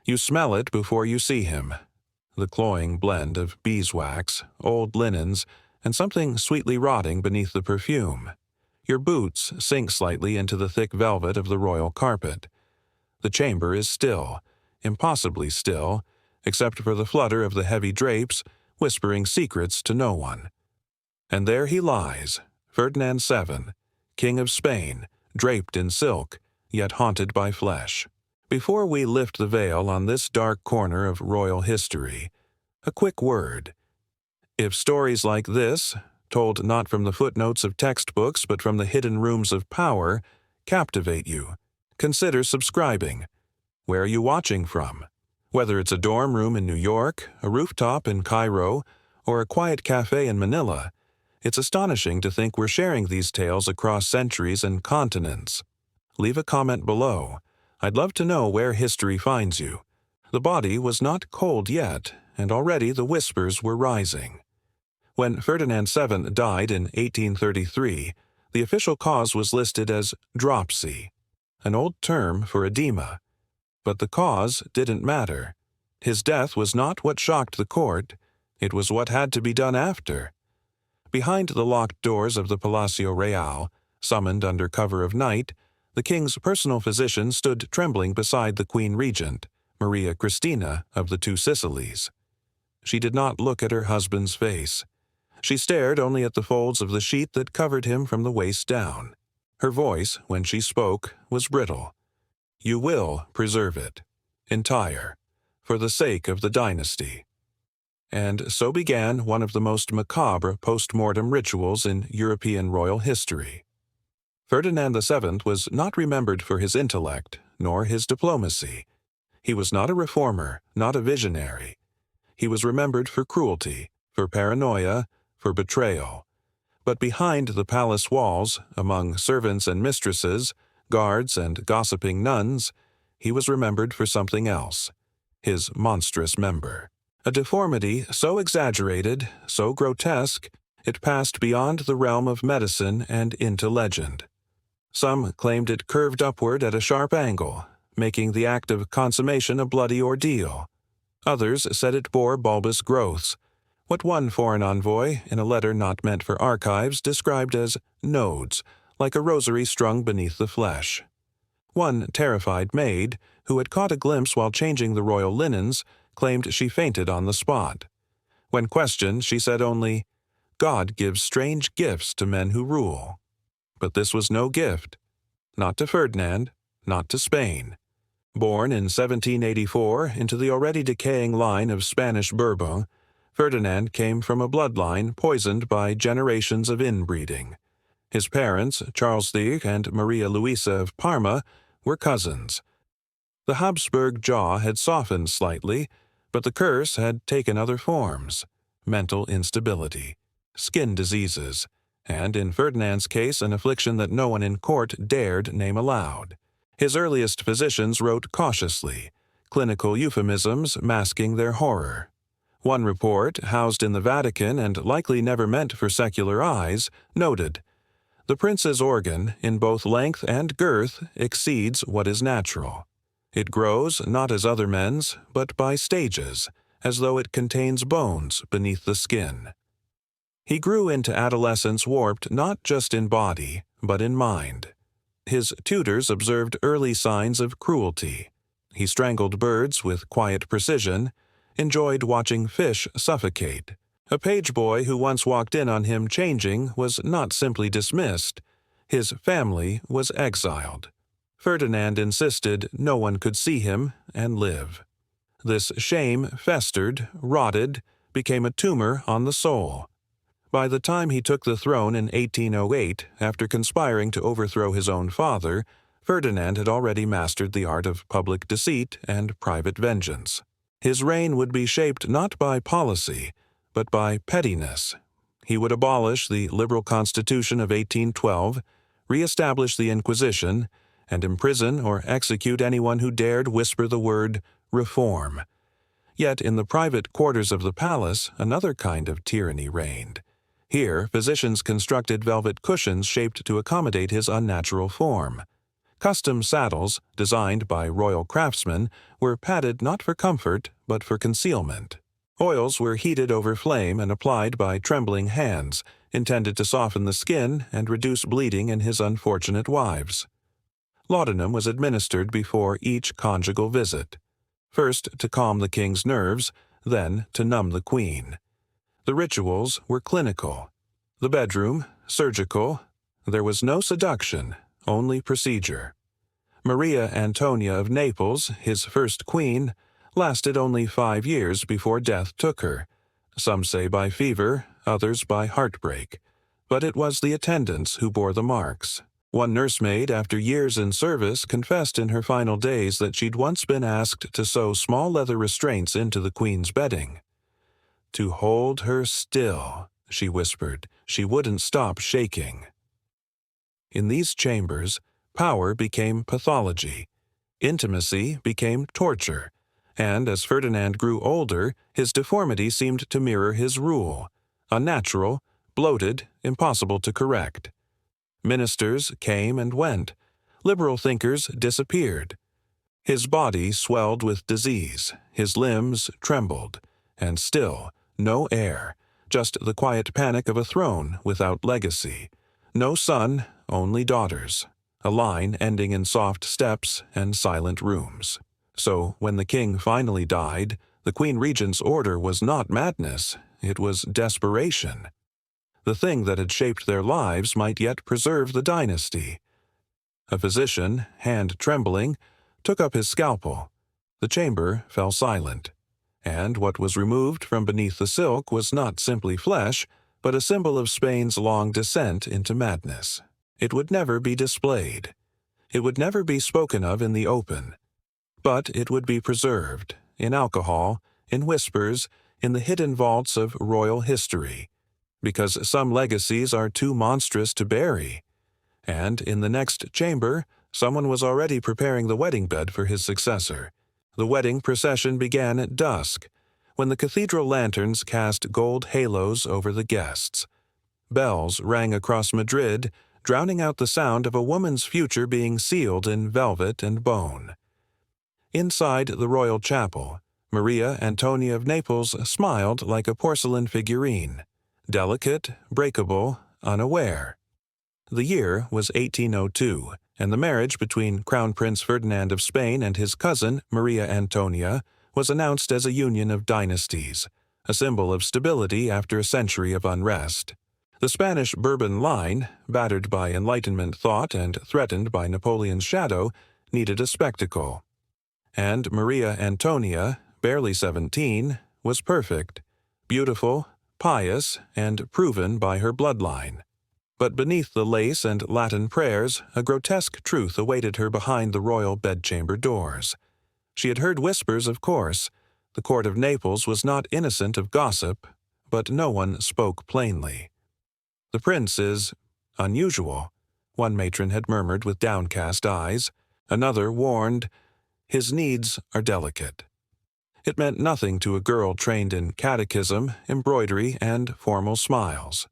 You smell it before you see him. The cloying blend of beeswax, old linens, and something sweetly rotting beneath the perfume. Your boots sink slightly into the thick velvet of the royal carpet. The chamber is still, impossibly still, except for the flutter of the heavy drapes, whispering secrets to no one. And there he lies, Ferdinand VII, King of Spain, draped in silk, yet haunted by flesh. Before we lift the veil on this dark corner of royal history, a quick word. If stories like this, told not from the footnotes of textbooks but from the hidden rooms of power, captivate you, consider subscribing. Where are you watching from? Whether it's a dorm room in New York, a rooftop in Cairo, or a quiet cafe in Manila, it's astonishing to think we're sharing these tales across centuries and continents. Leave a comment below. I'd love to know where history finds you. The body was not cold yet, and already the whispers were rising. When Ferdinand VII died in 1833, the official cause was listed as dropsy, an old term for edema. But the cause didn't matter. His death was not what shocked the court, it was what had to be done after. Behind the locked doors of the Palacio Real, summoned under cover of night, the king's personal physician stood trembling beside the Queen Regent, Maria Cristina of the Two Sicilies. She did not look at her husband's face. She stared only at the folds of the sheet that covered him from the waist down. Her voice, when she spoke, was brittle. You will preserve it, entire, for the sake of the dynasty. And so began one of the most macabre post-mortem rituals in European royal history. Ferdinand VII was not remembered for his intellect, nor his diplomacy. He was not a reformer, not a visionary. He was remembered for cruelty, for paranoia, for betrayal. But behind the palace walls, among servants and mistresses, guards and gossiping nuns, he was remembered for something else, his monstrous member. A deformity so exaggerated, so grotesque, it passed beyond the realm of medicine and into legend. Some claimed it curved upward at a sharp angle, making the act of consummation a bloody ordeal. Others said it bore bulbous growths, what one foreign envoy, in a letter not meant for archives, described as nodes, like a rosary strung beneath the flesh. One terrified maid, who had caught a glimpse while changing the royal linens, claimed she fainted on the spot. When questioned, she said only, "God gives strange gifts to men who rule." But this was no gift. Not to Ferdinand, not to Spain. Born in 1784 into the already decaying line of Spanish Bourbon, Ferdinand came from a bloodline poisoned by generations of inbreeding. His parents, Charles III and Maria Luisa of Parma, were cousins. The Habsburg jaw had softened slightly, but the curse had taken other forms: mental instability, skin diseases, and in Ferdinand's case an affliction that no one in court dared name aloud. His earliest physicians wrote cautiously, clinical euphemisms masking their horror. One report, housed in the Vatican and likely never meant for secular eyes, noted, "The prince's organ, in both length and girth, exceeds what is natural. It grows not as other men's, but by stages, as though it contains bones beneath the skin." He grew into adolescence warped not just in body, but in mind. His tutors observed early signs of cruelty. He strangled birds with quiet precision, enjoyed watching fish suffocate. A page boy who once walked in on him changing was not simply dismissed. His family was exiled. Ferdinand insisted no one could see him and live. This shame festered, rotted, became a tumor on the soul. By the time he took the throne in 1808, after conspiring to overthrow his own father, Ferdinand had already mastered the art of public deceit and private vengeance. His reign would be shaped not by policy, but by pettiness. He would abolish the liberal constitution of 1812, re-establish the Inquisition, and imprison or execute anyone who dared whisper the word reform. Yet in the private quarters of the palace, another kind of tyranny reigned. Here, physicians constructed velvet cushions shaped to accommodate his unnatural form. Custom saddles, designed by royal craftsmen, were padded not for comfort but for concealment. Oils were heated over flame and applied by trembling hands, intended to soften the skin and reduce bleeding in his unfortunate wives. Laudanum was administered before each conjugal visit, first to calm the king's nerves, then to numb the queen. The rituals were clinical. The bedroom, surgical. There was no seduction, only procedure. Maria Antonia of Naples, his first queen, lasted only 5 years before death took her, some say by fever, others by heartbreak. But it was the attendants who bore the marks. One nursemaid, after years in service, confessed in her final days that she'd once been asked to sew small leather restraints into the queen's bedding. "To hold her still," she whispered. She wouldn't stop shaking. In these chambers, power became pathology. Intimacy became torture. And as Ferdinand grew older, his deformity seemed to mirror his rule. Unnatural, bloated, impossible to correct. Ministers came and went. Liberal thinkers disappeared. His body swelled with disease. His limbs trembled. And still, no heir. Just the quiet panic of a throne without legacy. No son, only daughters. A line ending in soft steps and silent rooms. So, when the king finally died, the Queen Regent's order was not madness, it was desperation. The thing that had shaped their lives might yet preserve the dynasty. A physician, hand trembling, took up his scalpel. The chamber fell silent. And what was removed from beneath the silk was not simply flesh, but a symbol of Spain's long descent into madness. It would never be displayed. It would never be spoken of in the open. But it would be preserved, in alcohol, in whispers, in the hidden vaults of royal history, because some legacies are too monstrous to bury. And in the next chamber, someone was already preparing the wedding bed for his successor. The wedding procession began at dusk, when the cathedral lanterns cast gold halos over the guests. Bells rang across Madrid, drowning out the sound of a woman's future being sealed in velvet and bone. Inside the royal chapel, Maria Antonia of Naples smiled like a porcelain figurine, delicate, breakable, unaware. The year was 1802, and the marriage between Crown Prince Ferdinand of Spain and his cousin, Maria Antonia, was announced as a union of dynasties, a symbol of stability after a century of unrest. The Spanish Bourbon line, battered by Enlightenment thought and threatened by Napoleon's shadow, needed a spectacle. And Maria Antonia, barely 17, was perfect, beautiful, pious, and proven by her bloodline. But beneath the lace and Latin prayers, a grotesque truth awaited her behind the royal bedchamber doors. She had heard whispers, of course. The court of Naples was not innocent of gossip, but no one spoke plainly. "The prince is unusual," one matron had murmured with downcast eyes. Another warned, "His needs are delicate." It meant nothing to a girl trained in catechism, embroidery, and formal smiles.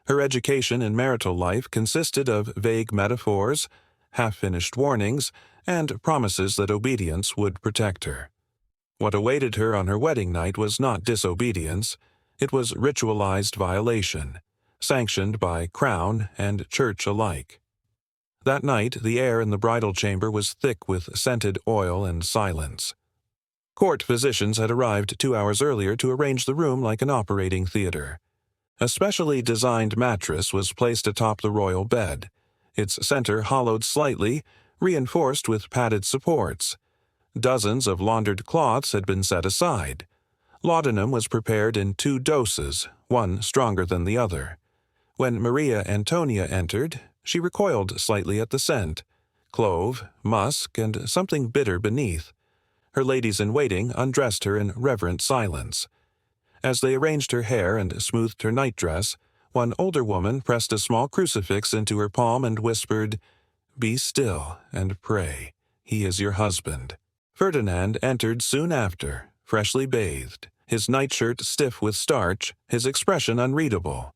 Her education in marital life consisted of vague metaphors, half-finished warnings, and promises that obedience would protect her. What awaited her on her wedding night was not disobedience, it was ritualized violation, sanctioned by crown and church alike. That night, the air in the bridal chamber was thick with scented oil and silence. Court physicians had arrived 2 hours earlier to arrange the room like an operating theater. A specially designed mattress was placed atop the royal bed, its center hollowed slightly, reinforced with padded supports. Dozens of laundered cloths had been set aside. Laudanum was prepared in 2 doses, one stronger than the other. When Maria Antonia entered, she recoiled slightly at the scent, clove, musk, and something bitter beneath. Her ladies-in-waiting undressed her in reverent silence. As they arranged her hair and smoothed her nightdress, one older woman pressed a small crucifix into her palm and whispered, "Be still and pray. He is your husband." Ferdinand entered soon after, freshly bathed, his nightshirt stiff with starch, his expression unreadable.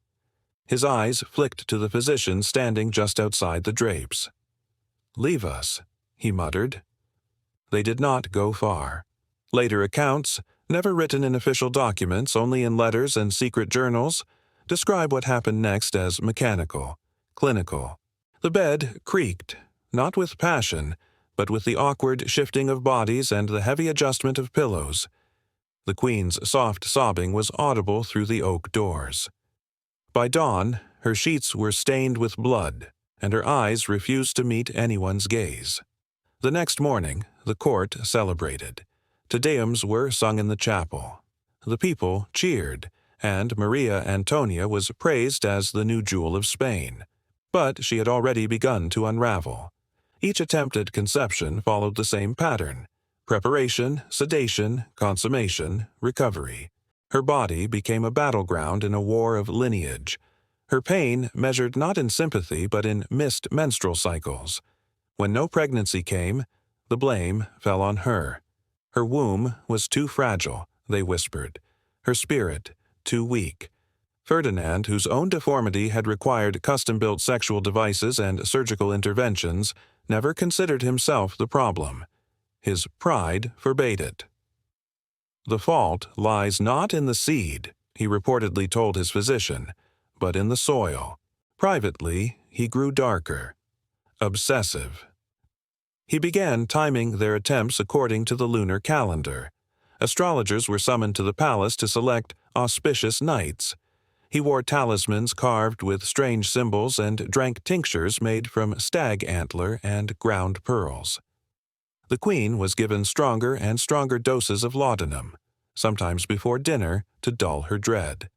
His eyes flicked to the physician standing just outside the drapes. "Leave us," he muttered. They did not go far. Later accounts, never written in official documents, only in letters and secret journals, describe what happened next as mechanical, clinical. The bed creaked, not with passion, but with the awkward shifting of bodies and the heavy adjustment of pillows. The Queen's soft sobbing was audible through the oak doors. By dawn, her sheets were stained with blood, and her eyes refused to meet anyone's gaze. The next morning, the court celebrated. Te Deums were sung in the chapel. The people cheered, and Maria Antonia was praised as the new jewel of Spain. But she had already begun to unravel. Each attempt at conception followed the same pattern: preparation, sedation, consummation, recovery. Her body became a battleground in a war of lineage. Her pain measured not in sympathy but in missed menstrual cycles. When no pregnancy came, the blame fell on her. Her womb was too fragile, they whispered. Her spirit too weak. Ferdinand, whose own deformity had required custom-built sexual devices and surgical interventions, never considered himself the problem. His pride forbade it. "The fault lies not in the seed," he reportedly told his physician, "but in the soil." Privately, he grew darker, obsessive. He began timing their attempts according to the lunar calendar. Astrologers were summoned to the palace to select auspicious nights. He wore talismans carved with strange symbols and drank tinctures made from stag antler and ground pearls. The Queen was given stronger and stronger doses of laudanum, sometimes before dinner, to dull her dread.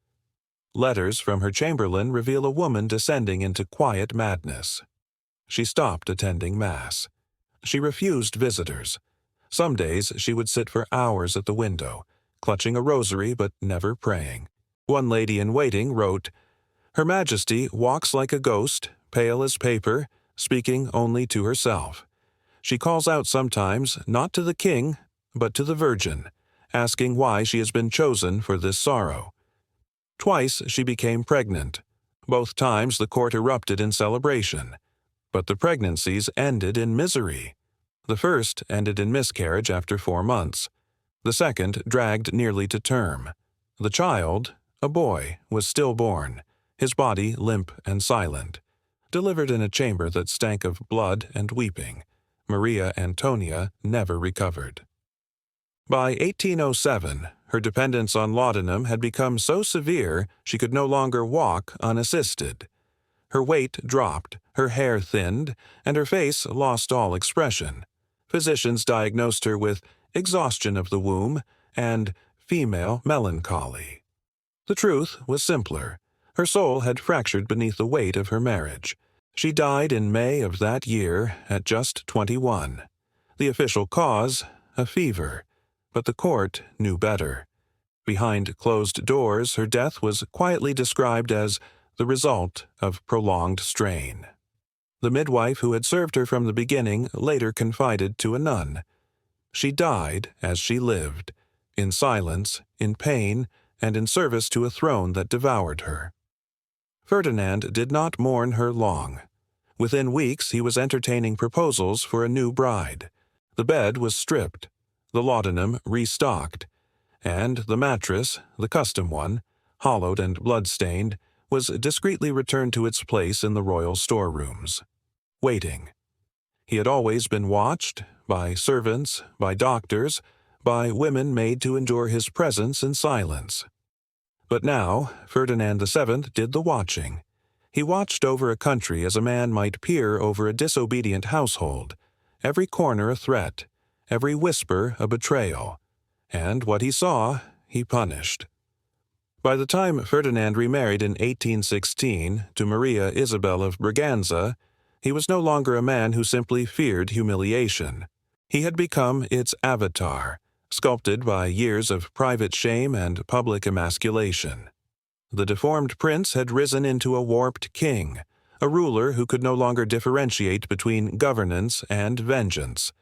Letters from her chamberlain reveal a woman descending into quiet madness. She stopped attending Mass. She refused visitors. Some days she would sit for hours at the window, clutching a rosary but never praying. One lady-in-waiting wrote, "Her Majesty walks like a ghost, pale as paper, speaking only to herself. She calls out sometimes, not to the king, but to the Virgin, asking why she has been chosen for this sorrow." Twice she became pregnant. Both times the court erupted in celebration. But the pregnancies ended in misery. The first ended in miscarriage after 4 months. The second dragged nearly to term. The child, a boy, was stillborn, his body limp and silent, delivered in a chamber that stank of blood and weeping. Maria Antonia never recovered. By 1807, her dependence on laudanum had become so severe she could no longer walk unassisted. Her weight dropped, her hair thinned, and her face lost all expression. Physicians diagnosed her with exhaustion of the womb and female melancholy. The truth was simpler. Her soul had fractured beneath the weight of her marriage. She died in May of that year at just 21. The official cause, a fever, but the court knew better. Behind closed doors, her death was quietly described as the result of prolonged strain. The midwife who had served her from the beginning later confided to a nun. She died as she lived, in silence, in pain, and in service to a throne that devoured her. Ferdinand did not mourn her long. Within weeks he was entertaining proposals for a new bride. The bed was stripped, the laudanum restocked, and the mattress, the custom one, hollowed and blood-stained, was discreetly returned to its place in the royal storerooms. Waiting. He had always been watched, by servants, by doctors, by women made to endure his presence in silence. But now Ferdinand VII did the watching. He watched over a country as a man might peer over a disobedient household, every corner a threat, every whisper a betrayal, and what he saw he punished. By the time Ferdinand remarried in 1816 to Maria Isabel of Braganza, he was no longer a man who simply feared humiliation. He had become its avatar, sculpted by years of private shame and public emasculation. The deformed prince had risen into a warped king, a ruler who could no longer differentiate between governance and vengeance.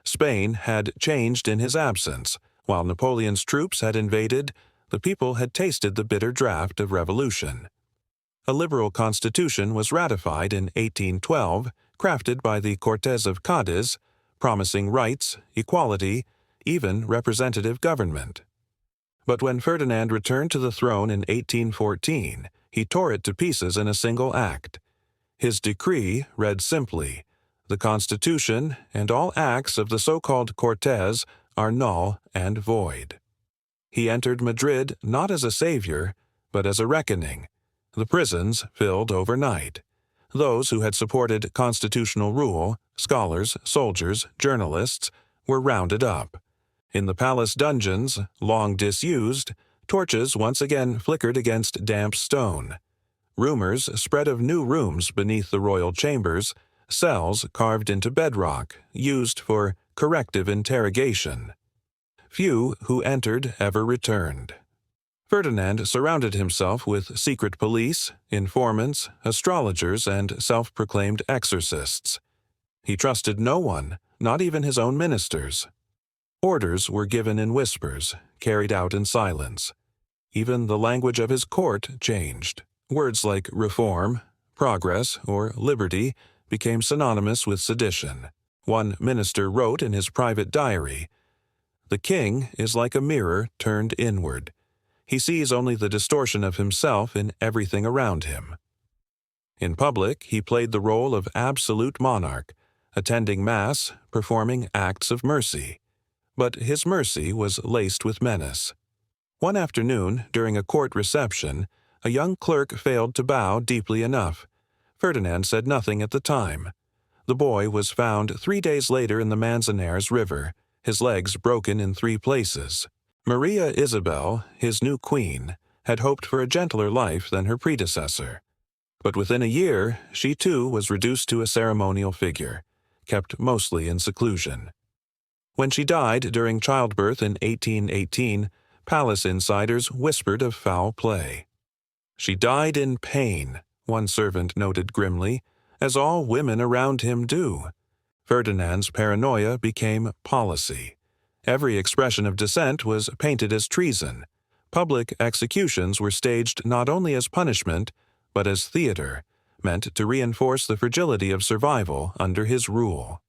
Spain had changed in his absence. While Napoleon's troops had invaded, the people had tasted the bitter draught of revolution. A liberal constitution was ratified in 1812, crafted by the Cortes of Cadiz, promising rights, equality, even representative government. But when Ferdinand returned to the throne in 1814, he tore it to pieces in a single act. His decree read simply, "The Constitution and all acts of the so-called Cortes are null and void." He entered Madrid not as a savior, but as a reckoning. The prisons filled overnight. Those who had supported constitutional rule, scholars, soldiers, journalists, were rounded up. In the palace dungeons, long disused, torches once again flickered against damp stone. Rumors spread of new rooms beneath the royal chambers, cells carved into bedrock, used for corrective interrogation. Few who entered ever returned. Ferdinand surrounded himself with secret police, informants, astrologers, and self-proclaimed exorcists. He trusted no one, not even his own ministers. Orders were given in whispers, carried out in silence. Even the language of his court changed. Words like reform, progress, or liberty became synonymous with sedition. One minister wrote in his private diary, "The king is like a mirror turned inward. He sees only the distortion of himself in everything around him." In public, he played the role of absolute monarch, attending Mass, performing acts of mercy. But his mercy was laced with menace. One afternoon, during a court reception, a young clerk failed to bow deeply enough. Ferdinand said nothing at the time. The boy was found 3 days later in the Manzanares River, his legs broken in 3 places. Maria Isabel, his new queen, had hoped for a gentler life than her predecessor. But within a year, she too was reduced to a ceremonial figure, kept mostly in seclusion. When she died during childbirth in 1818, palace insiders whispered of foul play. "She died in pain," one servant noted grimly, "as all women around him do." Ferdinand's paranoia became policy. Every expression of dissent was painted as treason. Public executions were staged not only as punishment, but as theater, meant to reinforce the fragility of survival under his rule.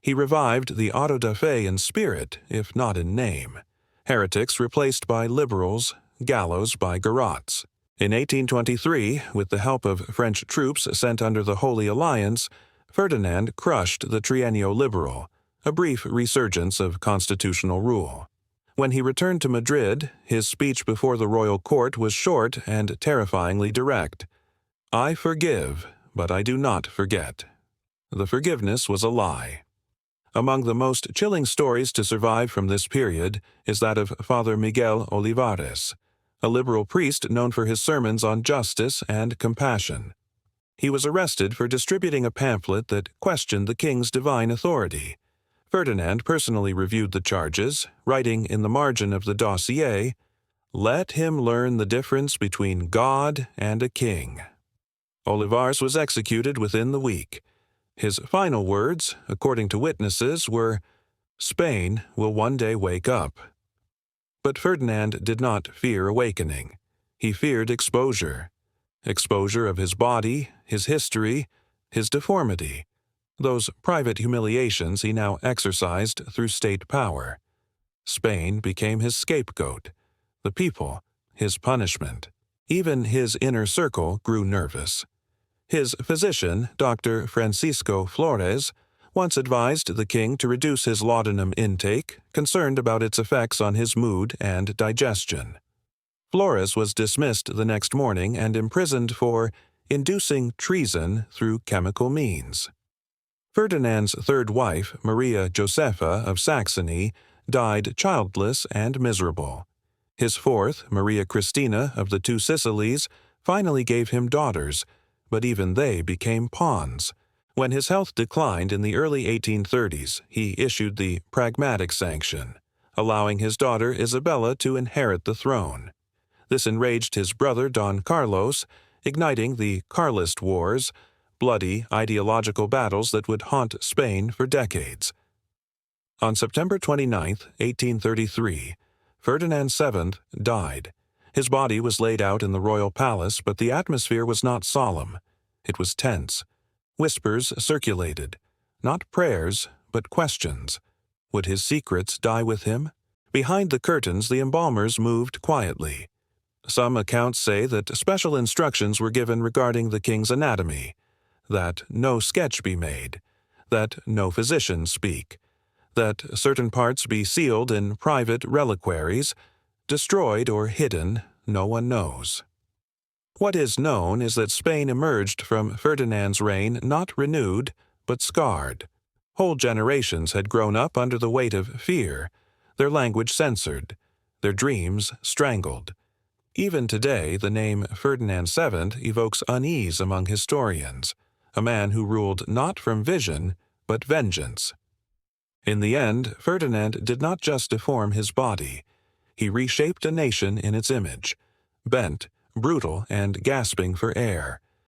He revived the auto da fe in spirit, if not in name. Heretics replaced by liberals, gallows by garrots. In 1823, with the help of French troops sent under the Holy Alliance, Ferdinand crushed the Trienio Liberal, a brief resurgence of constitutional rule. When he returned to Madrid, his speech before the royal court was short and terrifyingly direct. "I forgive, but I do not forget." The forgiveness was a lie. Among the most chilling stories to survive from this period is that of Father Miguel Olivares, a liberal priest known for his sermons on justice and compassion. He was arrested for distributing a pamphlet that questioned the king's divine authority. Ferdinand personally reviewed the charges, writing in the margin of the dossier, "Let him learn the difference between God and a king." Olivares was executed within the week. His final words, according to witnesses, were, "Spain will one day wake up." But Ferdinand did not fear awakening. He feared exposure. Exposure of his body, his history, his deformity. Those private humiliations he now exercised through state power. Spain became his scapegoat. The people, his punishment. Even his inner circle grew nervous. His physician, Dr. Francisco Flores, once advised the king to reduce his laudanum intake, concerned about its effects on his mood and digestion. Flores was dismissed the next morning and imprisoned for inducing treason through chemical means. Ferdinand's third wife, Maria Josepha of Saxony, died childless and miserable. His fourth, Maria Christina of the Two Sicilies, finally gave him daughters, but even they became pawns. When his health declined in the early 1830s, he issued the Pragmatic Sanction, allowing his daughter Isabella to inherit the throne. This enraged his brother Don Carlos, igniting the Carlist Wars, bloody ideological battles that would haunt Spain for decades. On September 29, 1833, Ferdinand VII died. His body was laid out in the royal palace, but the atmosphere was not solemn. It was tense. Whispers circulated, not prayers, but questions. Would his secrets die with him? Behind the curtains, the embalmers moved quietly. Some accounts say that special instructions were given regarding the king's anatomy, that no sketch be made, that no physician speak, that certain parts be sealed in private reliquaries, destroyed or hidden, no one knows. What is known is that Spain emerged from Ferdinand's reign not renewed, but scarred. Whole generations had grown up under the weight of fear, their language censored, their dreams strangled. Even today, the name Ferdinand VII evokes unease among historians, a man who ruled not from vision, but vengeance. In the end, Ferdinand did not just deform his body. He reshaped a nation in its image, bent, brutal, and gasping for air.